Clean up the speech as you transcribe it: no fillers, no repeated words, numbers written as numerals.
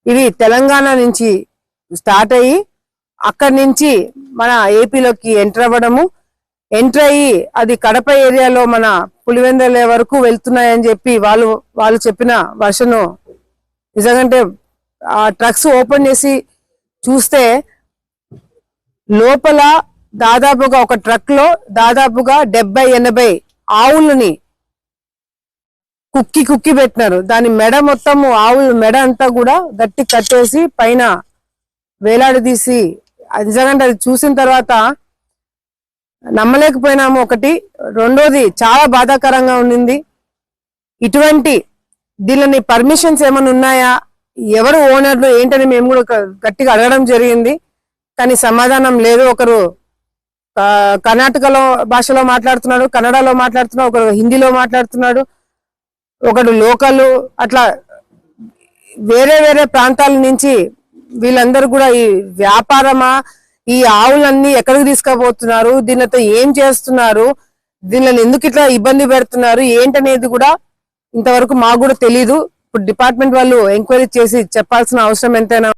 ఇవి తెలంగాణ నుంచి స్టార్ట్ అయ్యి అక్కడి నుంచి మన ఏపీలోకి ఎంటర్ అవ్వడము, ఎంటర్ అయ్యి అది కడప ఏరియాలో మన పులివెందుల వరకు వెళ్తున్నాయని చెప్పి వాళ్ళు చెప్పిన వర్షను నిజంగా ఆ ట్రక్స్ ఓపెన్ చేసి చూస్తే లోపల దాదాపుగా ఒక ట్రక్ లో దాదాపుగా 70-80 ఆవులని కుక్కి పెట్టినారు. దాని మెడ మొత్తము ఆవుల మెడ అంతా కూడా గట్టి కట్టేసి పైన వేలాడదీసి నిజంగా అది చూసిన తర్వాత నమ్మలేకపోయినాము. ఒకటి, రెండోది చాలా బాధాకరంగా ఉండింది. ఇటువంటి దీనిని పర్మిషన్స్ ఏమైనా ఉన్నాయా, ఎవరు ఓనర్లు ఏంటని మేము కూడా గట్టిగా అడగడం జరిగింది. కానీ సమాధానం లేదు. ఒకరు కర్ణాటకలో భాషలో మాట్లాడుతున్నాడు, కన్నడలో మాట్లాడుతున్నాడు, ఒకరు హిందీలో మాట్లాడుతున్నాడు, ఒకడు లోకల్, అట్లా వేరే వేరే ప్రాంతాల నుంచి వీళ్ళందరూ కూడా ఈ వ్యాపారమా, ఈ ఆవులన్నీ ఎక్కడికి తీసుకుపోతున్నారు, దీనితో ఏం చేస్తున్నారు, దీనిని ఎందుకు ఇట్లా ఇబ్బంది పెడుతున్నారు ఏంటనేది కూడా ఇంతవరకు మాకు కూడా తెలీదు. ఇప్పుడు డిపార్ట్మెంట్ వాళ్ళు ఎంక్వైరీ చేసి చెప్పాల్సిన అవసరం ఎంతైనా